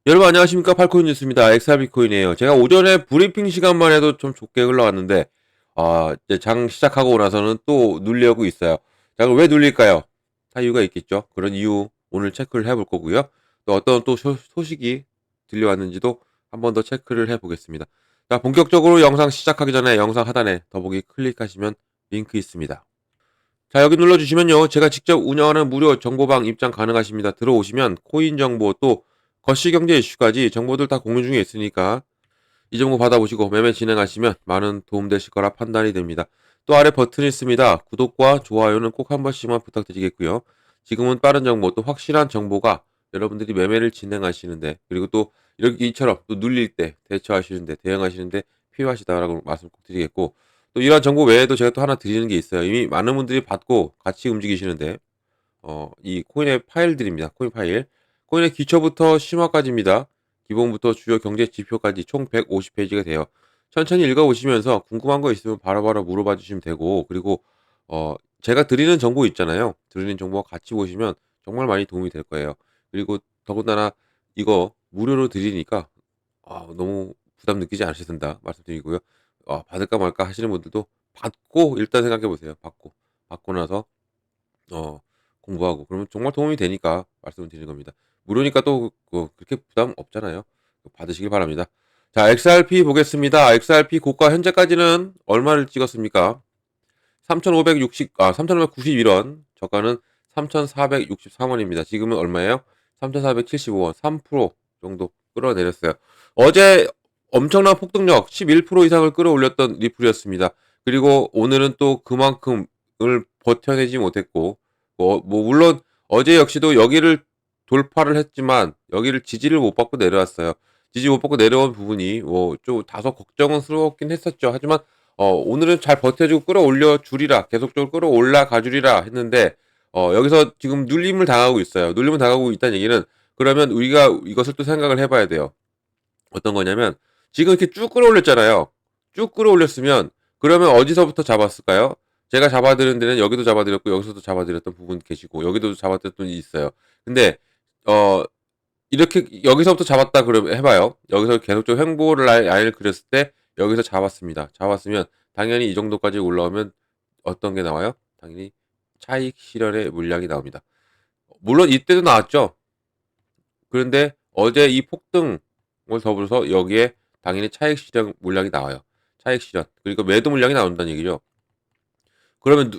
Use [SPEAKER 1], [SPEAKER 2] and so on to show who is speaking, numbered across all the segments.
[SPEAKER 1] 여러분 안녕하십니까? 팔코인 뉴스입니다. XRB코인이에요. 제가 오전에 브리핑 시간만 해도 좀 좋게 흘러왔는데 이제 장 시작하고 나서는 또 눌려오고 있어요. 자, 그럼 왜 눌릴까요? 다 이유가 있겠죠. 그런 이유 오늘 체크를 해볼 거고요. 또 어떤 또 소식이 들려왔는지도 한 번 더 체크를 해보겠습니다. 자, 본격적으로 영상 시작하기 전에 영상 하단에 더보기 클릭하시면 링크 있습니다. 자, 여기 눌러주시면요. 제가 직접 운영하는 무료 정보방 입장 가능하십니다. 들어오시면 코인 정보 또 거시경제 이슈까지 정보들 다 공유 중에 있으니까 이 정보 받아보시고 매매 진행하시면 많은 도움되실 거라 판단이 됩니다. 또 아래 버튼이 있습니다. 구독과 좋아요는 꼭 한 번씩만 부탁드리겠고요. 지금은 빠른 정보 또 확실한 정보가 여러분들이 매매를 진행하시는데 그리고 또 이렇게 이처럼 또 눌릴 때 대처하시는데 대응하시는데 필요하시다라고 말씀 꼭 드리겠고 또 이러한 정보 외에도 제가 또 하나 드리는 게 있어요. 이미 많은 분들이 받고 같이 움직이시는데 이 코인의 파일들입니다. 코인 파일. 코인의 기초부터 심화까지입니다. 기본부터 주요 경제 지표까지 총 150페이지가 돼요. 천천히 읽어보시면서 궁금한 거 있으면 바로바로 물어봐 주시면 되고 그리고 제가 드리는 정보 있잖아요. 드리는 정보와 같이 보시면 정말 많이 도움이 될 거예요. 그리고 더군다나 이거 무료로 드리니까 너무 부담 느끼지 않으셔도 된다 말씀드리고요. 받을까 말까 하시는 분들도 받고 일단 생각해 보세요. 받고 나서 공부하고 그러면 정말 도움이 되니까 말씀을 드리는 겁니다. 무료니까 또 그렇게 부담 없잖아요. 받으시길 바랍니다. 자, XRP 보겠습니다. XRP 고가 현재까지는 얼마를 찍었습니까? 3,591원. 저가는 3,463원입니다. 지금은 얼마예요? 3,475원. 3% 정도 끌어내렸어요. 어제 엄청난 폭등력 11% 이상을 끌어올렸던 리플이었습니다. 그리고 오늘은 또 그만큼을 버텨내지 못했고 물론 어제 역시도 여기를 돌파를 했지만 여기를 지지를 못 받고 내려왔어요. 지지 못 받고 내려온 부분이 좀 다소 걱정스러웠긴 했었죠. 하지만 오늘은 잘 버텨주고 끌어올려 주리라 계속적으로 끌어올라가 주리라 했는데 여기서 지금 눌림을 당하고 있어요. 눌림을 당하고 있다는 얘기는 그러면 우리가 이것을 또 생각을 해봐야 돼요. 어떤 거냐면 지금 이렇게 쭉 끌어올렸잖아요. 쭉 끌어올렸으면 그러면 어디서부터 잡았을까요? 제가 잡아드린 데는 여기도 잡아드렸고 여기서도 잡아드렸던 부분 계시고 여기도 잡아드렸던 분이 있어요. 근데 어 이렇게 여기서부터 잡았다 그러면 해봐요. 여기서 계속적으로 횡보를 라인을 그렸을 때 여기서 잡았습니다. 잡았으면 당연히 이 정도까지 올라오면 어떤 게 나와요? 당연히 차익 실현의 물량이 나옵니다. 물론 이때도 나왔죠. 그런데 어제 이 폭등을 더불어서 여기에 당연히 차익 실현 물량이 나와요. 차익 실현. 그러니까 매도 물량이 나온다는 얘기죠. 그러면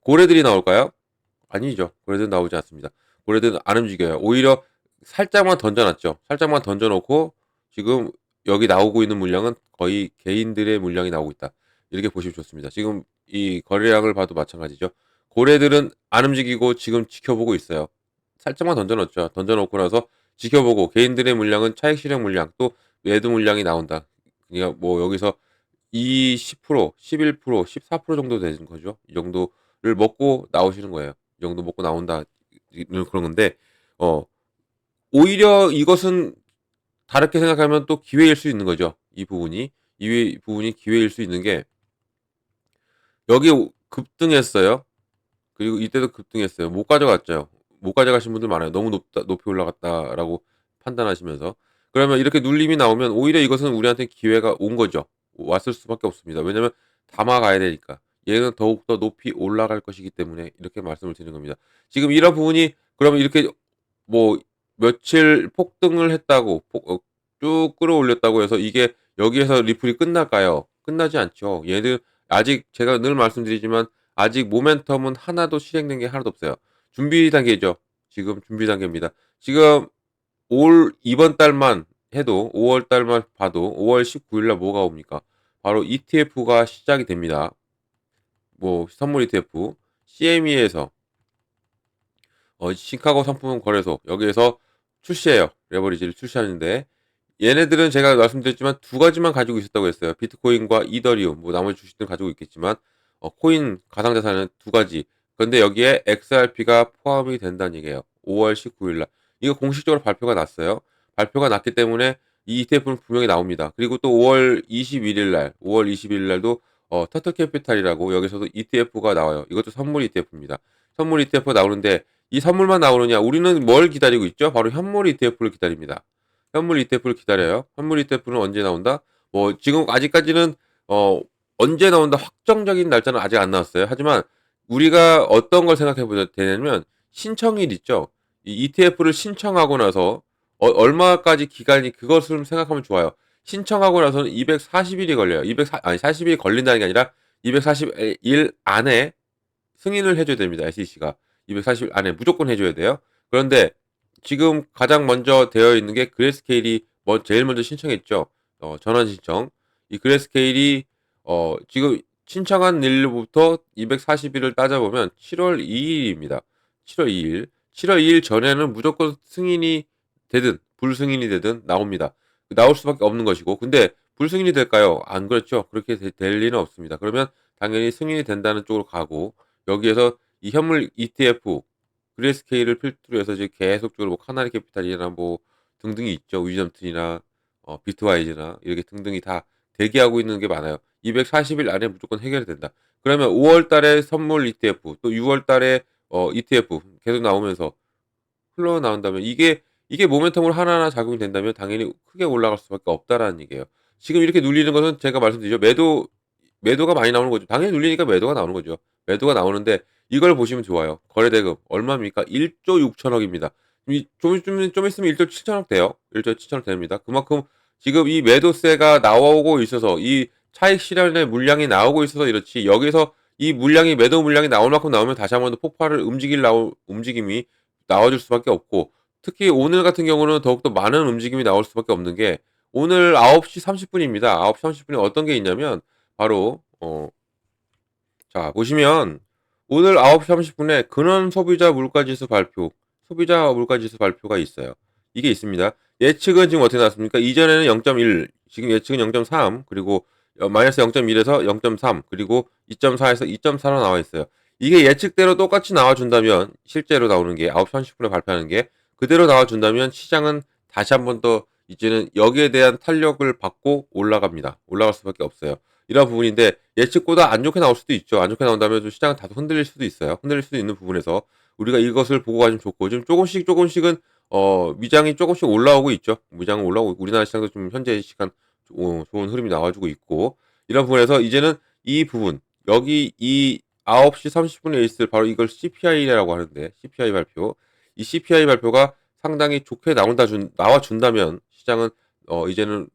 [SPEAKER 1] 고래들이 나올까요? 아니죠. 고래들은 나오지 않습니다. 고래들은 안 움직여요. 오히려 살짝만 던져놨죠. 살짝만 던져놓고 지금 여기 나오고 있는 물량은 거의 개인들의 물량이 나오고 있다. 이렇게 보시면 좋습니다. 지금 이 거래량을 봐도 마찬가지죠. 고래들은 안 움직이고 지금 지켜보고 있어요. 살짝만 던져놓죠. 던져놓고 나서 지켜보고 개인들의 물량은 차익 실현 물량 또 매도 물량이 나온다. 그러니까 여기서 10%, 11%, 14% 정도 되는 거죠. 이 정도를 먹고 나오시는 거예요. 이 정도 먹고 나온다. 그런 건데, 오히려 이것은 다르게 생각하면 또 기회일 수 있는 거죠. 이 부분이. 이 부분이 기회일 수 있는 게, 여기 급등했어요. 그리고 이때도 급등했어요. 못 가져갔죠. 못 가져가신 분들 많아요. 너무 높이 올라갔다라고 판단하시면서. 그러면 이렇게 눌림이 나오면 오히려 이것은 우리한테 기회가 온 거죠. 왔을 수밖에 없습니다. 왜냐면 담아가야 되니까. 얘는 더욱더 높이 올라갈 것이기 때문에 이렇게 말씀을 드리는 겁니다. 지금 이런 부분이 그러면 이렇게 뭐 며칠 폭등을 했다고 쭉 끌어올렸다고 해서 이게 여기에서 리플이 끝날까요? 끝나지 않죠. 얘들 아직 제가 늘 말씀드리지만 아직 모멘텀은 하나도 실행된 게 하나도 없어요. 준비 단계죠. 지금 준비 단계입니다. 지금 이번 달만 해도 5월 달만 봐도 5월 19일 날 뭐가 옵니까? 바로 ETF가 시작이 됩니다. 선물 ETF CME에서 시카고 상품 거래소 여기에서 출시해요. 레버리지를 출시하는데 얘네들은 제가 말씀드렸지만 두 가지만 가지고 있었다고 했어요. 비트코인과 이더리움 나머지 주식들은 가지고 있겠지만 코인 가상자산은 두 가지. 그런데 여기에 XRP가 포함이 된다는 얘기예요. 5월 19일 날. 이거 공식적으로 발표가 났어요. 발표가 났기 때문에 이 ETF는 분명히 나옵니다. 그리고 또 5월 21일 날, 5월 21일 날도 터틀 캐피탈이라고 여기서도 ETF가 나와요. 이것도 선물 ETF입니다. 선물 ETF가 나오는데 이 선물만 나오느냐? 우리는 뭘 기다리고 있죠? 바로 현물 ETF를 기다립니다. 현물 ETF를 기다려요. 현물 ETF는 언제 나온다? 뭐 지금 아직까지는 어 언제 나온다 확정적인 날짜는 아직 안 나왔어요. 하지만 우리가 어떤 걸 생각해 보면 되냐면 신청일 있죠. 이 ETF를 신청하고 나서 얼마까지 기간이 그것을 생각하면 좋아요. 신청하고 나서는 240일이 걸려요. 240 아니 40일이 걸린다는 게 아니라 240일 안에 승인을 해 줘야 됩니다, SEC가. 240일 안에 무조건 해 줘야 돼요. 그런데 지금 가장 먼저 되어 있는 게 그레스케일이 제일 먼저 신청했죠. 전환 신청. 이 그레스케일이 지금 신청한 일로부터 240일을 따져보면 7월 2일입니다. 7월 2일. 7월 2일 전에는 무조건 승인이 되든 불승인이 되든 나옵니다. 나올 수밖에 없는 것이고 근데 불승인이 될까요? 안 그렇죠. 그렇게 될 리는 없습니다. 그러면 당연히 승인이 된다는 쪽으로 가고 여기에서 이 현물 ETF 그레스케일을 필두로 해서 이제 계속적으로 뭐 카나리 캐피탈이나 뭐 등등이 있죠. 위점트리나 비트와이즈나 이렇게 등등이 다 대기하고 있는 게 많아요. 240일 안에 무조건 해결이 된다. 그러면 5월 달에 선물 ETF 또 6월 달에 ETF 계속 나오면서 흘러나온다면 이게 모멘텀으로 하나하나 작용이 된다면 당연히 크게 올라갈 수밖에 없다라는 얘기예요. 지금 이렇게 눌리는 것은 제가 말씀드리죠. 매도가 많이 나오는 거죠. 당연히 눌리니까 매도가 나오는 거죠. 매도가 나오는데 이걸 보시면 좋아요. 거래대금 얼마입니까? 1조 6천억입니다. 좀 있으면 1조 7천억 돼요. 1조 7천억 됩니다. 그만큼 지금 이 매도세가 나오고 있어서 이 차익 실현의 물량이 나오고 있어서 이렇지 여기서 이 물량이 매도 물량이 나올 만큼 나오면 다시 한번 더 폭발을 움직임이 나와줄 수밖에 없고 특히 오늘 같은 경우는 더욱더 많은 움직임이 나올 수밖에 없는 게 오늘 9시 30분입니다. 9시 30분에 어떤 게 있냐면 바로 자 보시면 오늘 9시 30분에 근원 소비자 물가지수 발표가 있어요. 이게 있습니다. 예측은 지금 어떻게 나왔습니까? 이전에는 0.1, 지금 예측은 0.3, 그리고 마이너스 0.1에서 0.3, 그리고 2.4에서 2.4로 나와 있어요. 이게 예측대로 똑같이 나와준다면 실제로 나오는 게 9시 30분에 발표하는 게 그대로 나와준다면 시장은 다시 한번 더 이제는 여기에 대한 탄력을 받고 올라갑니다. 올라갈 수밖에 없어요. 이런 부분인데 예측보다 안 좋게 나올 수도 있죠. 안 좋게 나온다면 좀 시장은 다소 흔들릴 수도 있어요. 흔들릴 수도 있는 부분에서 우리가 이것을 보고 가시면 좋고 지금 조금씩은 미장이 조금씩 올라오고 있죠. 미장은 올라오고 우리나라 시장도 좀 현재 시간 좋은 흐름이 나와주고 있고 이런 부분에서 이제는 이 부분 여기 이 9시 30분에 있을 바로 이걸 CPI라고 하는데 CPI 발표 이 CPI 발표가 상당히 좋게 나와준다면 시장은 이제는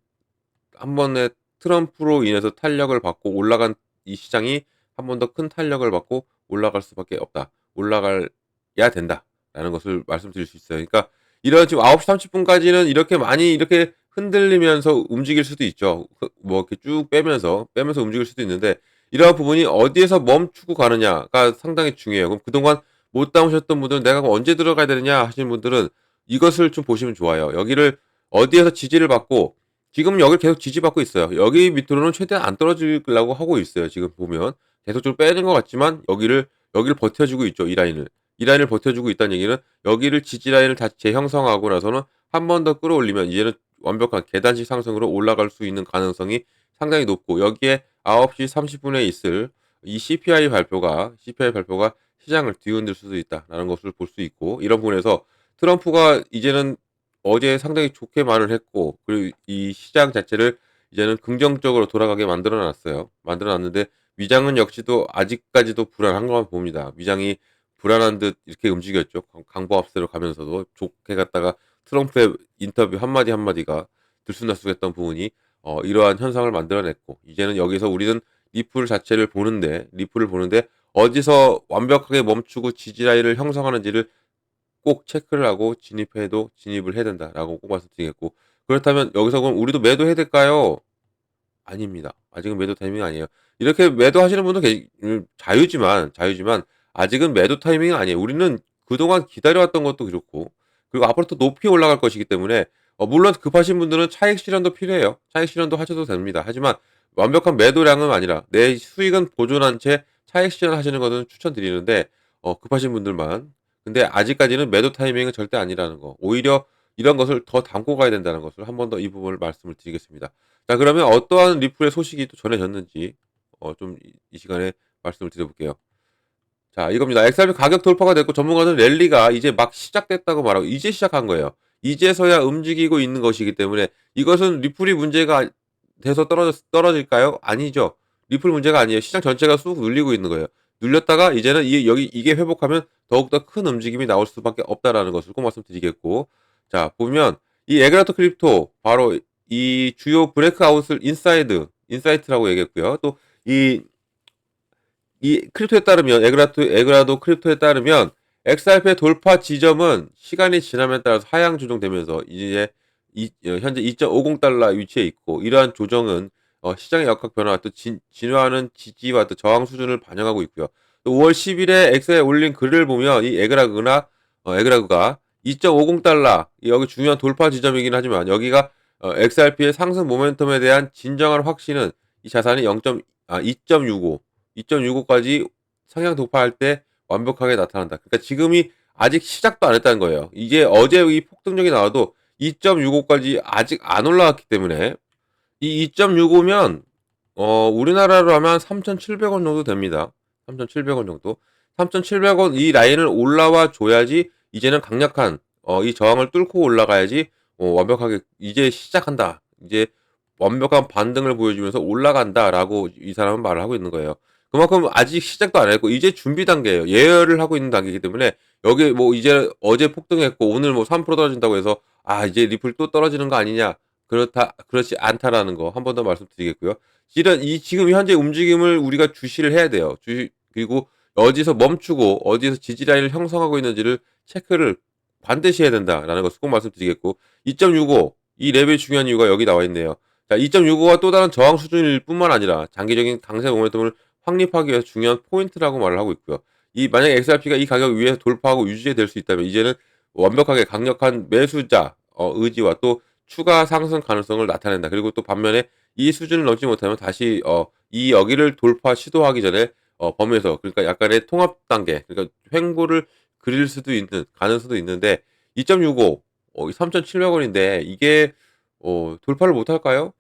[SPEAKER 1] 한 번에 트럼프로 인해서 탄력을 받고 올라간 이 시장이 한 번 더 큰 탄력을 받고 올라갈 수밖에 없다. 올라가야 된다라는 것을 말씀드릴 수 있어요. 그러니까 이런 지금 9시 30분까지는 이렇게 많이 이렇게 흔들리면서 움직일 수도 있죠. 뭐 이렇게 쭉 빼면서 움직일 수도 있는데 이러한 부분이 어디에서 멈추고 가느냐가 상당히 중요해요. 그럼 그동안 못 담으셨던 분들은 내가 그럼 언제 들어가야 되느냐 하시는 분들은 이것을 좀 보시면 좋아요. 여기를 어디에서 지지를 받고 지금 여기를 계속 지지받고 있어요. 여기 밑으로는 최대한 안 떨어지려고 하고 있어요. 지금 보면 계속 좀 빼는 것 같지만 여기를 버텨주고 있죠. 이 라인을 버텨주고 있다는 얘기는 여기를 지지 라인을 다시 재형성하고 나서는 한 번 더 끌어올리면 이제는 완벽한 계단식 상승으로 올라갈 수 있는 가능성이 상당히 높고 여기에 9시 30분에 있을 이 CPI 발표가 시장을 뒤흔들 수도 있다라는 것을 볼 수 있고 이런 부분에서 트럼프가 이제는 어제 상당히 좋게 말을 했고 그리고 이 시장 자체를 이제는 긍정적으로 돌아가게 만들어 놨어요. 만들어 놨는데 위장은 역시도 아직까지도 불안한 것만 봅니다. 위장이 불안한 듯 이렇게 움직였죠. 강보합세로 가면서도 좋게 갔다가 트럼프의 인터뷰 한마디 한마디가 들쑥날쑥했던 부분이 이러한 현상을 만들어냈고 이제는 여기서 우리는 리플을 보는데 어디서 완벽하게 멈추고 지지라인을 형성하는지를 꼭 체크를 하고 진입을 해야 된다라고 꼭 말씀드리겠고 그렇다면 여기서 그럼 우리도 매도해야 될까요? 아닙니다. 아직은 매도 타이밍이 아니에요. 이렇게 매도하시는 분도 자유지만 아직은 매도 타이밍이 아니에요. 우리는 그동안 기다려왔던 것도 그렇고 그리고 앞으로 또 높이 올라갈 것이기 때문에 물론 급하신 분들은 차익 실현도 필요해요. 차익 실현도 하셔도 됩니다. 하지만 완벽한 매도량은 아니라 내 수익은 보존한 채 차익 실현하시는 것은 추천드리는데 급하신 분들만 근데 아직까지는 매도 타이밍은 절대 아니라는 거. 오히려 이런 것을 더 담고 가야 된다는 것을 한 번 더 이 부분을 말씀을 드리겠습니다. 자, 그러면 어떠한 리플의 소식이 또 전해졌는지 좀 이 시간에 말씀을 드려볼게요. 자, 이겁니다. XRP 가격 돌파가 됐고 전문가는 랠리가 이제 막 시작됐다고 말하고 이제 시작한 거예요. 이제서야 움직이고 있는 것이기 때문에 이것은 리플이 문제가 돼서 떨어질까요? 아니죠. 리플 문제가 아니에요. 시장 전체가 쑥 눌리고 있는 거예요. 눌렸다가 이제는 이게 회복하면 더욱더 큰 움직임이 나올 수밖에 없다라는 것을 꼭 말씀드리겠고, 자, 보면 이 에그라토 크립토 바로 이 주요 브레이크아웃을 인사이트라고 얘기했고요. 또이 크립토에 따르면 에그라도 크립토에 따르면 XRP 돌파 지점은 시간이 지남에 따라서 하향 조정되면서 이제 현재 2.50달러 위치해 있고, 이러한 조정은 시장의 역학 변화와 또 진화하는 지지와 또 저항 수준을 반영하고 있고요. 또 5월 10일에 엑스에 올린 글을 보면 이 에그라그가 2.50달러 여기 중요한 돌파 지점이긴 하지만 여기가 XRP의 상승 모멘텀에 대한 진정한 확신은 이 자산이 2.65까지 상향 돌파할 때 완벽하게 나타난다. 그러니까 지금이 아직 시작도 안 했다는 거예요. 이게 어제 이 폭등력이 나와도 2.65까지 아직 안 올라왔기 때문에 이 2.65면 우리나라로 하면 3,700원 정도 됩니다. 3,700원 정도. 3,700원 이 라인을 올라와 줘야지 이제는 강력한 이 저항을 뚫고 올라가야지 완벽하게 이제 시작한다. 이제 완벽한 반등을 보여주면서 올라간다라고 이 사람은 말을 하고 있는 거예요. 그만큼 아직 시작도 안 했고 이제 준비 단계예요. 예열을 하고 있는 단계이기 때문에 여기 뭐 이제 어제 폭등했고 오늘 뭐 3% 떨어진다고 해서 이제 리플 또 떨어지는 거 아니냐? 그렇지 않다라는 거 한 번 더 말씀드리겠고요. 지금 현재 움직임을 우리가 주시를 해야 돼요. 그리고 어디서 멈추고 어디서 지지 라인을 형성하고 있는지를 체크를 반드시 해야 된다라는 것을 꼭 말씀드리겠고, 2.65 이 랩이 중요한 이유가 여기 나와 있네요. 자, 2.65가 또 다른 저항 수준일 뿐만 아니라 장기적인 강세 모멘텀을 확립하기 위해서 중요한 포인트라고 말을 하고 있고요. 만약에 XRP가 이 가격 위에서 돌파하고 유지될 수 있다면 이제는 완벽하게 강력한 매수자 의지와 또 추가 상승 가능성을 나타낸다. 그리고 또 반면에 이 수준을 넘지 못하면 다시 이 여기를 돌파 시도하기 전에 범위에서, 그러니까 약간의 통합 단계, 그러니까 횡보를 그릴 수도 있는 가능성도 있는데 2.65 3,700원인데 이게 돌파를 못 할까요?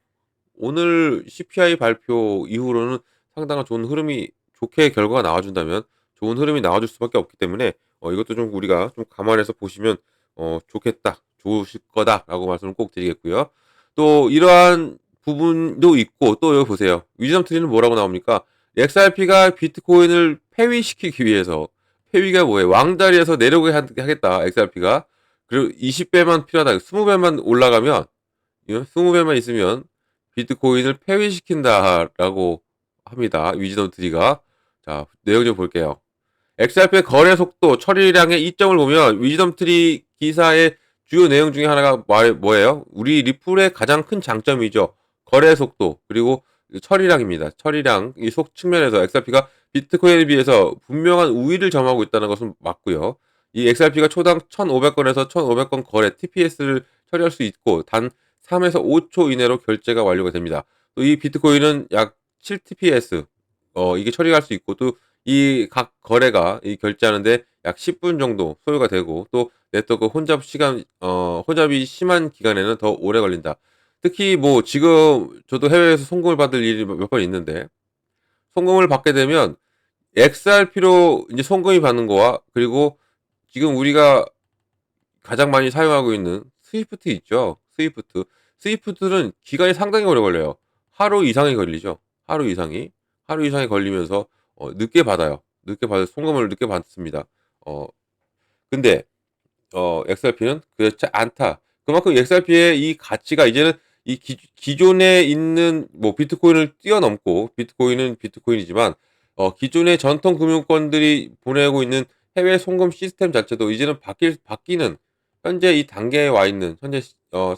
[SPEAKER 1] 오늘 CPI 발표 이후로는 상당한 좋은 흐름이, 좋게 결과가 나와준다면 좋은 흐름이 나와줄 수밖에 없기 때문에 이것도 좀 우리가 좀 감안해서 보시면 좋겠다, 좋으실 거다라고 말씀을 꼭 드리겠고요. 또 이러한 부분도 있고, 또 여기 보세요. 위즈덤 트리는 뭐라고 나옵니까? XRP가 비트코인을 폐위시키기 위해서, 폐위가 뭐예요? 왕자리에서 내려오게 하겠다, XRP가. 그리고 20배만 필요하다. 20배만 올라가면, 20배만 있으면 비트코인을 폐위시킨다라고 합니다. 위즈덤 트리가. 자, 내용 좀 볼게요. XRP의 거래 속도, 처리량의 이점을 보면 위즈덤 트리 기사의 주요 내용 중에 하나가 뭐예요? 우리 리플의 가장 큰 장점이죠. 거래 속도, 그리고 처리량입니다. 처리량, 이 속 측면에서 XRP가 비트코인에 비해서 분명한 우위를 점하고 있다는 것은 맞고요. 이 XRP가 초당 1,500건에서 1,500건 거래, TPS를 처리할 수 있고, 단 3에서 5초 이내로 결제가 완료가 됩니다. 또 이 비트코인은 약 7TPS, 이게 처리할 수 있고, 또 이 각 거래가 결제하는데 약 10분 정도 소요가 되고, 또 네트워크 혼잡이 심한 기간에는 더 오래 걸린다. 특히 뭐 지금 저도 해외에서 송금을 받을 일이 몇 번 있는데, 송금을 받게 되면 XRP로 이제 송금이 받는 거와, 그리고 지금 우리가 가장 많이 사용하고 있는 스위프트 있죠. 스위프트는 기간이 상당히 오래 걸려요. 하루 이상이 걸리죠. 하루 이상이 걸리면서 늦게 받아요. 송금을 늦게 받습니다. 어 근데 XRP는 그렇지 않다. 그만큼 XRP의 이 가치가 이제는 기존에 있는 뭐 비트코인을 뛰어넘고, 비트코인은 비트코인이지만 기존의 전통 금융권들이 보내고 있는 해외 송금 시스템 자체도 이제는 바뀌는 현재 이 단계에 와 있는 현재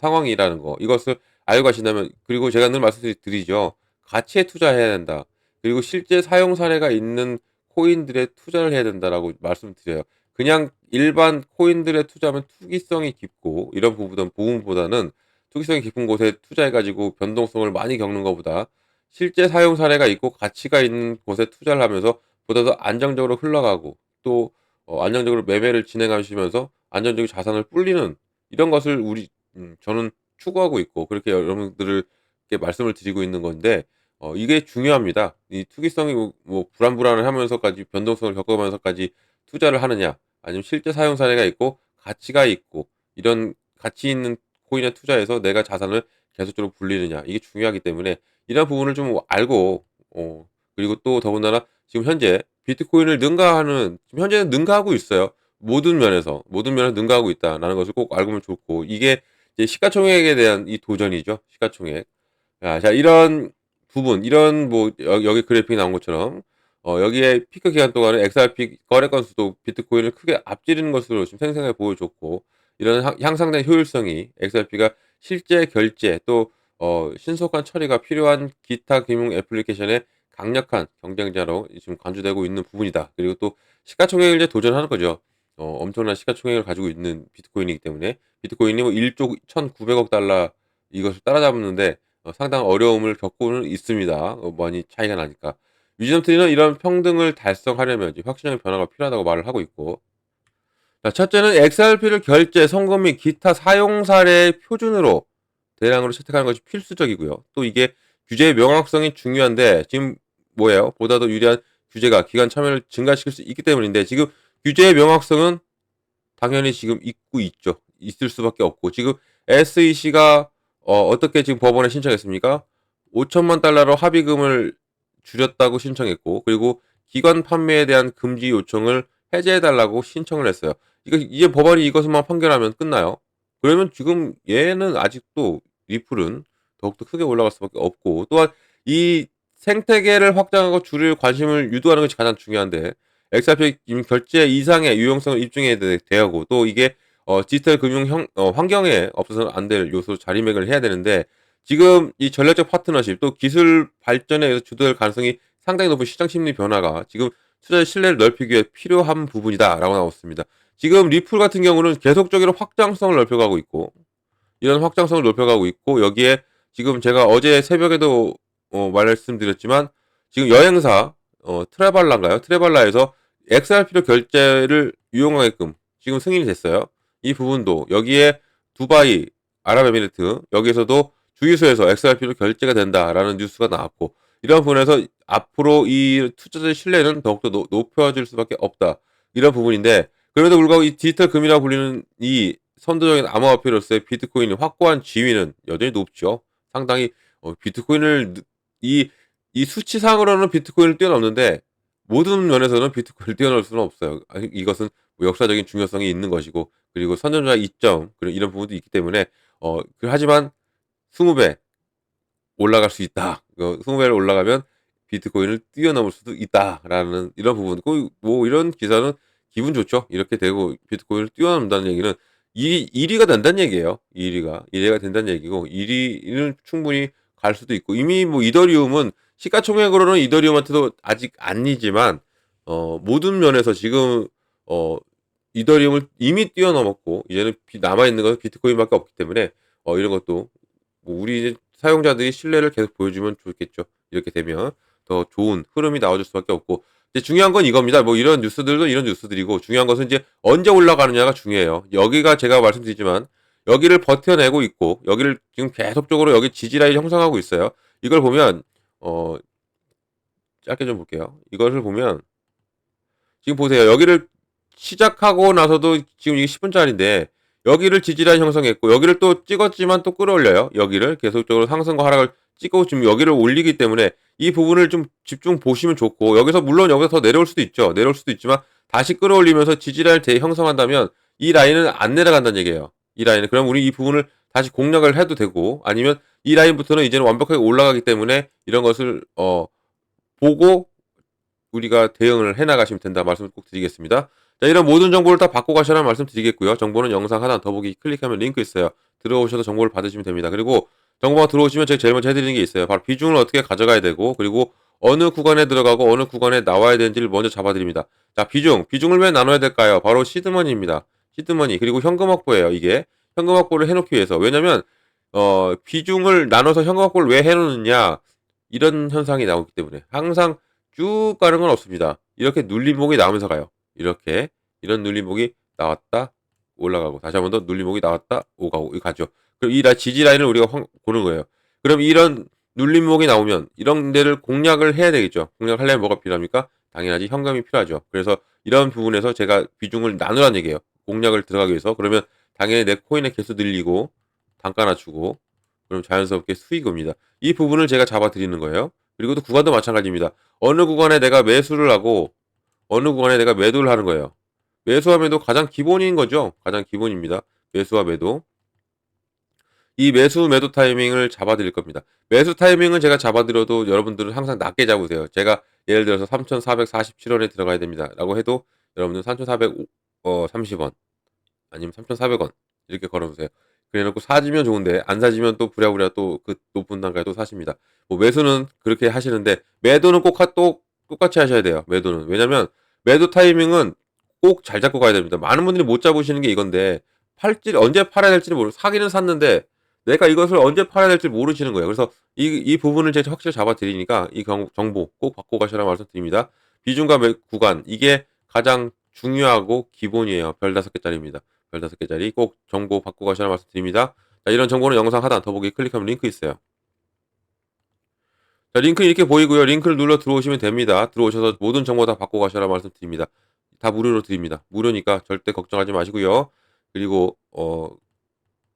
[SPEAKER 1] 상황이라는 거, 이것을 알고 가신다면, 그리고 제가 늘 말씀드리죠. 가치에 투자해야 된다. 그리고 실제 사용 사례가 있는 코인들에 투자를 해야 된다라고 말씀드려요. 그냥 일반 코인들에 투자하면 투기성이 깊고 이런 부분보다는 투기성이 깊은 곳에 투자해가지고 변동성을 많이 겪는 것보다 실제 사용 사례가 있고 가치가 있는 곳에 투자를 하면서 보다 더 안정적으로 흘러가고, 또 안정적으로 매매를 진행하시면서 안정적인 자산을 불리는 이런 것을 저는 추구하고 있고 그렇게 여러분들에게 말씀을 드리고 있는 건데, 이게 중요합니다. 이 투기성이 뭐 불안불안하면서까지 변동성을 겪으면서까지 투자를 하느냐, 아니면 실제 사용 사례가 있고 가치가 있고 이런 가치 있는 코인에 투자해서 내가 자산을 계속적으로 불리느냐, 이게 중요하기 때문에 이런 부분을 좀 알고, 그리고 또 더군다나 지금 현재 비트코인을 능가하는, 지금 현재는 능가하고 있어요. 모든 면에서 능가하고 있다라는 것을 꼭 알고면 좋고, 이게 이제 시가총액에 대한 이 도전이죠. 시가총액. 자, 이런 부분, 이런 뭐 여기 그래픽이 나온 것처럼 여기에 피크 기간 동안에 XRP 거래 건수도 비트코인을 크게 앞지르는 것으로 지금 생생하게 보여줬고, 이런 향상된 효율성이 XRP가 실제 결제 또 신속한 처리가 필요한 기타 금융 애플리케이션의 강력한 경쟁자로 지금 간주되고 있는 부분이다. 그리고 또 시가총액을 이제 도전하는 거죠. 엄청난 시가총액을 가지고 있는 비트코인이기 때문에 비트코인이 뭐 1조 1,900억 달러 이것을 따라잡는데 상당한 어려움을 겪고는 있습니다. 많이 차이가 나니까. 위즈덤트리는 이런 평등을 달성하려면 이제 혁신적인 변화가 필요하다고 말을 하고 있고, 자, 첫째는 XRP를 결제, 송금 및 기타 사용 사례의 표준으로 대량으로 채택하는 것이 필수적이고요. 또 이게 규제의 명확성이 중요한데, 지금 뭐예요? 보다 더 유리한 규제가 기관 참여를 증가시킬 수 있기 때문인데, 지금 규제의 명확성은 당연히 지금 있고 있죠. 있을 수밖에 없고, 지금 SEC가 어떻게 지금 법원에 신청했습니까? 5천만 달러로 합의금을 줄였다고 신청했고, 그리고 기관 판매에 대한 금지 요청을 해제해달라고 신청을 했어요. 이제 법원이 이것만 판결하면 끝나요. 그러면 지금 얘는 아직도 리플은 더욱더 크게 올라갈 수밖에 없고, 또한 이 생태계를 확장하고 주를 관심을 유도하는 것이 가장 중요한데, XRP 결제 이상의 유용성을 입증해야 되고, 또 이게 디지털 금융 환경에 없어서는 안 될 요소로 자리매김을 해야 되는데, 지금 이 전략적 파트너십 또 기술 발전에 의해서 주도될 가능성이 상당히 높은 시장 심리 변화가 지금 투자의 신뢰를 넓히기 위해 필요한 부분이다라고 나왔습니다. 지금 리플 같은 경우는 계속적으로 확장성을 넓혀가고 있고, 이런 확장성을 높여가고 있고, 여기에 지금 제가 어제 새벽에도 말씀드렸지만, 지금 여행사 트래발라인가요? 트래발라에서 XRP로 결제를 유용하게끔 지금 승인이 됐어요. 이 부분도 여기에 두바이 아랍에미리트 여기에서도 주유소에서 XRP로 결제가 된다라는 뉴스가 나왔고, 이런 부분에서 앞으로 이 투자자의 신뢰는 더욱더 높여질 수밖에 없다, 이런 부분인데, 그럼에도 불구하고 이 디지털 금이라고 불리는 이 선도적인 암호화폐로서의 비트코인의 확고한 지위는 여전히 높죠. 상당히 비트코인을 이 수치상으로는 비트코인을 뛰어넘는데, 모든 면에서는 비트코인을 뛰어넘을 수는 없어요. 이것은 뭐 역사적인 중요성이 있는 것이고, 그리고 선점자 이점 그런 이런 부분도 있기 때문에 하지만 20배 올라갈 수 있다. 20배를 올라가면 비트코인을 뛰어넘을 수도 있다라는 이런 부분. 뭐 이런 기사는 기분 좋죠. 이렇게 되고 비트코인을 뛰어넘는다는 얘기는 1위가 된다는 얘기예요. 1위가 된다는 얘기고, 1위는 충분히 갈 수도 있고, 이미 뭐 이더리움은 시가총액으로는 이더리움한테도 아직 아니지만 모든 면에서 지금 이더리움을 이미 뛰어넘었고, 이제는 남아 있는 것은 비트코인밖에 없기 때문에 이런 것도 뭐 우리 사용자들이 신뢰를 계속 보여주면 좋겠죠. 이렇게 되면 더 좋은 흐름이 나와줄 수밖에 없고, 이제 중요한 건 이겁니다. 뭐 이런 뉴스들도 이런 뉴스들이고, 중요한 것은 이제 언제 올라가느냐가 중요해요. 여기가 제가 말씀드리지만 여기를 버텨내고 있고, 여기를 지금 계속적으로 여기 지지라인 형성하고 있어요. 이걸 보면 어 짧게 좀 볼게요. 이것을 보면 지금 보세요. 여기를 시작하고 나서도 지금 이게 10분짜리인데 여기를 지지라인 형성했고, 여기를 또 찍었지만 또 끌어올려요. 여기를 계속적으로 상승과 하락을 찍고 지금 여기를 올리기 때문에 이 부분을 좀 집중 보시면 좋고, 여기서 물론 여기서 더 내려올 수도 있죠. 내려올 수도 있지만 다시 끌어올리면서 지지라인을 재형성한다면 이 라인은 안 내려간다는 얘기예요. 이 라인은. 그럼 우리 이 부분을 다시 공략을 해도 되고, 아니면 이 라인부터는 이제는 완벽하게 올라가기 때문에 이런 것을 보고 우리가 대응을 해나가시면 된다 말씀을 꼭 드리겠습니다. 자, 이런 모든 정보를 다 받고 가시라는 말씀 드리겠고요. 정보는 영상 하단 더보기 클릭하면 링크 있어요. 들어오셔서 정보를 받으시면 됩니다. 그리고 정보가 들어오시면 제가 제일 먼저 해드리는 게 있어요. 바로 비중을 어떻게 가져가야 되고, 그리고 어느 구간에 들어가고 어느 구간에 나와야 되는지를 먼저 잡아드립니다. 자, 비중을 왜 나눠야 될까요? 바로 시드머니입니다. 시드머니. 그리고 현금 확보예요. 이게 현금 확보를 해놓기 위해서. 왜냐면 비중을 나눠서 현금 확보를 왜 해놓느냐, 이런 현상이 나오기 때문에. 항상 쭉 가는 건 없습니다. 이렇게 눌림목이 나오면서 가요. 이렇게 이런 눌림목이 나왔다 올라가고, 다시 한 번 더 눌림목이 나왔다 오가고, 이 가죠. 그럼 이 지지 라인을 우리가 보는 거예요. 그럼 이런 눌림목이 나오면 이런 데를 공략을 해야 되겠죠. 공략하려면 뭐가 필요합니까? 당연하지 현금이 필요하죠. 그래서 이런 부분에서 제가 비중을 나누라는 얘기예요. 공략을 들어가기 위해서. 그러면 당연히 내 코인의 개수 늘리고 단가 낮추고 그럼 자연스럽게 수익이 옵니다. 이 부분을 제가 잡아드리는 거예요. 그리고 또 구간도 마찬가지입니다. 어느 구간에 내가 매수를 하고 어느 구간에 내가 매도를 하는 거예요. 매수와 매도 가장 기본인 거죠. 가장 기본입니다. 매수와 매도. 이 매수 매도 타이밍을 잡아드릴 겁니다. 매수 타이밍은 제가 잡아드려도 여러분들은 항상 낮게 잡으세요. 제가 예를 들어서 3,447원에 들어가야 됩니다. 라고 해도 여러분들 3,430원 아니면 3,400원 이렇게 걸어보세요. 그래놓고 사지면 좋은데 안 사지면 또 부랴부랴 또 그 높은 단가에 또 사십니다. 뭐 매수는 그렇게 하시는데 매도는 또 똑같이 하셔야 돼요. 매도는. 왜냐면 매도 타이밍은 꼭 잘 잡고 가야 됩니다. 많은 분들이 못 잡으시는 게 이건데 언제 팔아야 될지는 모르고 사기는 샀는데 내가 이것을 언제 팔아야 될지 모르시는 거예요. 그래서 이 부분을 제가 확실히 잡아드리니까 이 정보 꼭 받고 가시라고 말씀드립니다. 비중과 구간 이게 가장 중요하고 기본이에요. 별 5개짜리입니다. 별 5개짜리 꼭 정보 받고 가시라고 말씀드립니다. 자, 이런 정보는 영상 하단 더보기 클릭하면 링크 있어요. 자, 링크 이렇게 보이고요. 링크를 눌러 들어오시면 됩니다. 들어오셔서 모든 정보 다 받고 가시라고 말씀드립니다. 다 무료로 드립니다. 무료니까 절대 걱정하지 마시고요. 그리고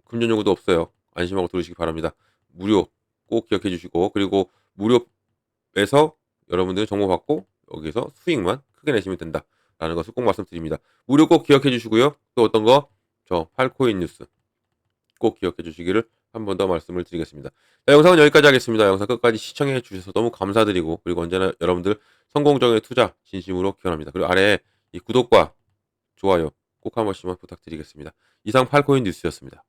[SPEAKER 1] 금전 요구도 없어요. 안심하고 들으시기 바랍니다. 무료 꼭 기억해 주시고 그리고 무료에서 여러분들 정보 받고 여기서 수익만 크게 내시면 된다라는 것을 꼭 말씀드립니다. 무료 꼭 기억해 주시고요. 또 어떤 거? 저 팔코인 뉴스 꼭 기억해 주시기를 한 번 더 말씀을 드리겠습니다. 자, 영상은 여기까지 하겠습니다. 영상 끝까지 시청해 주셔서 너무 감사드리고 그리고 언제나 여러분들 성공적인 투자 진심으로 기원합니다. 그리고 아래에 이 구독과 좋아요 꼭 한 번씩만 부탁드리겠습니다. 이상 팔코인 뉴스였습니다.